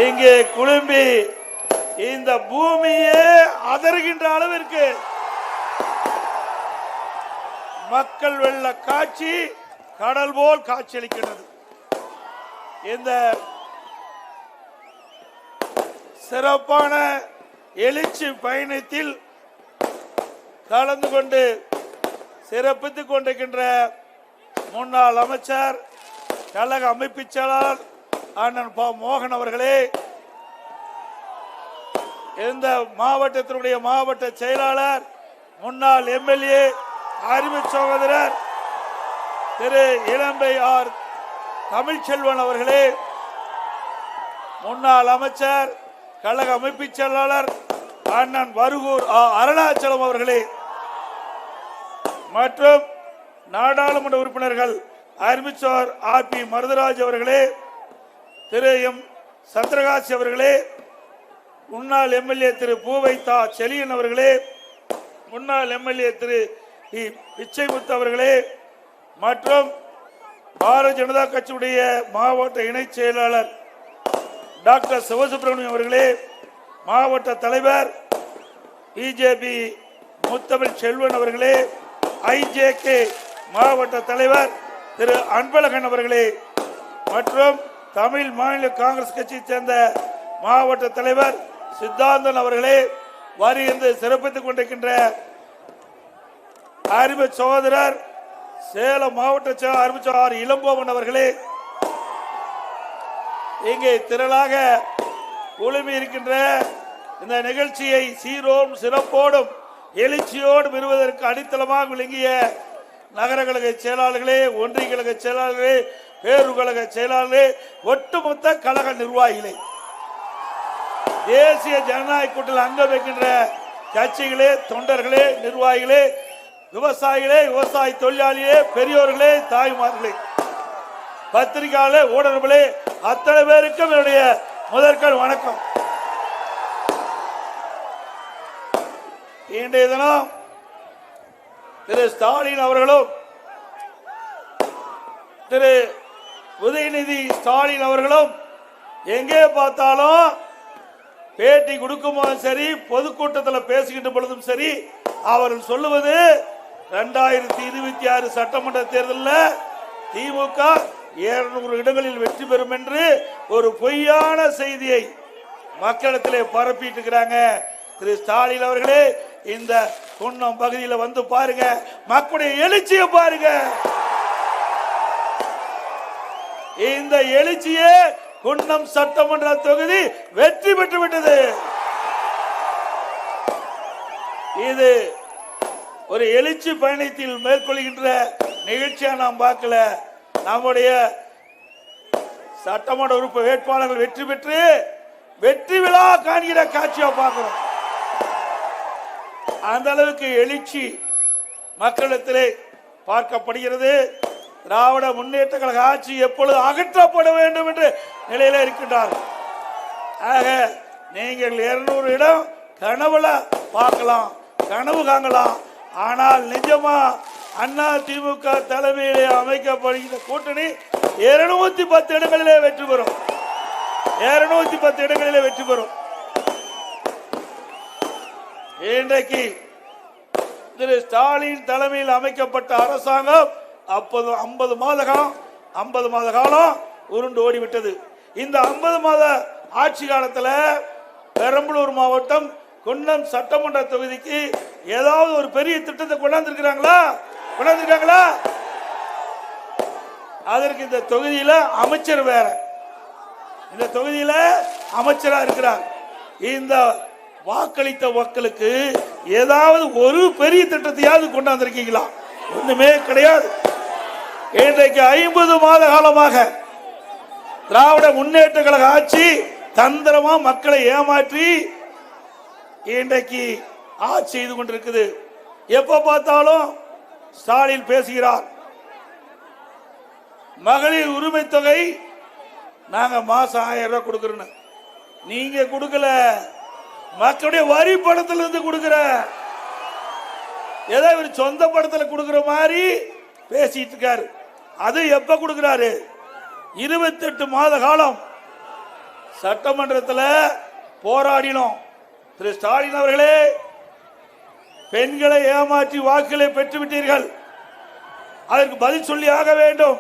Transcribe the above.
இங்கே குழும்பி இந்த பூமியே அதறுகின்ற அளவிற்கு மக்கள் வெள்ள காட்சி கடல் போல் காட்சியளிக்கிறது. இந்த சிறப்பான எழுச்சி பயணத்தில் கலந்து கொண்டு சிறப்பித்துக் கொண்டிருக்கின்ற முன்னாள் அமைச்சர் கழக அமைப்பு செயலாளர் அண்ணன் ப. மோகன் அவர்களே, இந்த மாவட்டத்தினுடைய மாவட்ட செயலாளர் முன்னாள் எம்எல்ஏ அருமை சகோதரர் திரு இளம்பை ஆர். தமிழ்ச்செல்வன் அவர்களே, முன்னாள் அமைச்சர் கழக அமைப்பு செயலாளர் அண்ணன் வருகூர் அருணாச்சலம் அவர்களே, மற்றும் நாடாளுமன்ற உறுப்பினர்கள் அருமைச்சோர் ஆர். பி. மருதராஜ் அவர்களே, திரு எம். சந்திரகாசி அவர்களே, முன்னாள் எம்எல்ஏ திரு பூவைத்தா செலியன் அவர்களே, முன்னாள் எம்எல்ஏ திரு பிச்சைமுத்து அவர்களே, மற்றும் பாரதிய ஜனதா கட்சியுடைய மாவட்ட இணை செயலாளர் டாக்டர் சிவசுப்பிரமணியம் அவர்களே, மாவட்ட தலைவர் பிஜேபி முத்தமிழ் செல்வன் அவர்களே, ஐஜேகே மாவட்ட தலைவர் திரு அன்பழகன் அவர்களே, மற்றும் தமிழ் மாநில காங்கிரஸ் கட்சியை சேர்ந்த மாவட்ட தலைவர் சித்தாந்தன் அவர்களே, வருகின்ற சிறப்பித்துக் கொண்டிருக்கின்ற அருமை சகோதரர் சேலம் மாவட்ட செயலாளர் அருமைச்சர் இளம்போவன் அவர்களே, இங்கே திரளாக குழுமி இருக்கின்ற இந்த நிகழ்ச்சியை சீரோடும் சிறப்போடும் எழுச்சியோடும் பெறுவதற்கு அடித்தளமாக விளங்கிய நகர கழக செயலாளர்களே, ஒன்றிய கழக செயலாளர்களே, பேரூர் கழக செயலாளர்களே, ஒட்டுமொத்த கழக நிர்வாகிகளே, தேசிய ஜனநாயக கூட்டத்தில் அங்கம் வைக்கின்ற கட்சிகளே, தொண்டர்களே, நிர்வாகிகளே, விவசாயிகளே, விவசாய தொழிலாளிகளே, பெரியோர்களே, தாய்மார்களே, பத்திரிகையாளர்களே, ஊடகங்களே, அத்தனை பேருக்கும் என்னுடைய முதற்கண் வணக்கம். இன்றைய தினம் திரு ஸ்டாலின் அவர்களும் திரு உதயநிதி ஸ்டாலின் அவர்களும் எங்கே பார்த்தாலும் பேட்டி கொடுக்கும் போதும் சரி, பொதுக்கூட்டத்தில் பேசுகின்ற பொழுதும் சரி, அவர்கள் சொல்லுவது 2026 சட்டமன்ற தேர்தலில் திமுக 200 இடங்களில் வெற்றி பெறும் என்று ஒரு பொய்யான செய்தியை மக்களிடத்திலே பரப்பிட்டு இருக்கிறாங்க. திரு ஸ்டாலின் அவர்களே, இந்த குன்னம் பகுதியில் வந்து பாருங்க, மக்களுடைய எழுச்சியை பாருங்க. இந்த எழுச்சியே குன்னம் சட்டமன்ற தொகுதி வெற்றி பெற்று விட்டது. இது ஒரு எழுச்சி பயணத்தில் மேற்கொள்கின்ற நிகழ்ச்சியா நாம் பார்க்கல. நம்முடைய சட்டமன்ற உறுப்பு வேட்பாளர்கள் வெற்றி பெற்று வெற்றி விழா காண்கிற காட்சியா பார்க்கிறோம். அந்த அளவுக்கு எழுச்சி மக்களிடத்திலே பார்க்கப்படுகிறது. திராவிட முன்னேற்ற கழக ஆட்சி எப்பொழுது அகற்றப்பட வேண்டும் என்ற நிலையில இருக்கின்றார். ஆக நீங்கள் 200 இடம் கனவுல பார்க்கலாம், கனவு காணலாம். ஆனால் நிஜமா அண்ணா திமுக தலைமையிலே அமைக்கப்படுகிற கூட்டணி 210 இடங்களிலே வெற்றி பெறும். 210 இடங்களிலே வெற்றி பெறும். இன்றைக்கு திரு ஸ்டாலின் தலைமையில் அமைக்கப்பட்ட அரசாங்கம் 50 மாத காலம் உருண்டு ஓடிவிட்டது. இந்த 50 மாத ஆட்சி காலத்தில் பெரம்பலூர் மாவட்டம் குன்னம் சட்டமன்ற தொகுதிக்கு ஏதாவது ஒரு பெரிய திட்டத்தை கொண்டாந்துருக்கிறாங்களா? அதற்கு இந்த தொகுதியில அமைச்சர் வேற, இந்த தொகுதியில அமைச்சரா இருக்கிறார். இந்த வாக்களித்த மக்களுக்கு ஏதாவது ஒரு பெரிய திட்டத்தையாவது கொண்டாந்துருக்கீங்களா? ஒண்ணுமே கிடையாது. இன்றைக்கு 50 மாத காலமாக திராவிட முன்னேற்ற கழக ஆட்சி தந்திரமா மக்களை ஏமாற்றி இன்றைக்கு ஆட்சி செய்து கொண்டிருக்குது. எப்ப பார்த்தாலும் ஸ்டாலின் பேசுகிறார், மகளிர் உரிமை தொகை நாங்க மாசம் 1000 ரூபாய் கொடுக்கிறோம். நீங்க கொடுக்கல, மக்களுடைய வரி பணத்துல இருந்து கொடுக்கிற, ஏதோ ஒரு சொந்த படத்துல கொடுக்கிற மாதிரி பேசிட்டு இருக்காரு. அது எப்ப கொடுக்கிறாரு? 28 மாத காலம் சட்டமன்றத்தில் போராடினோம். திரு ஸ்டாலின் அவர்களே, பெண்களை ஏமாற்றி வாக்குகளை பெற்றுவிட்டீர்கள். அதற்கு பதில் சொல்லி ஆக வேண்டும்.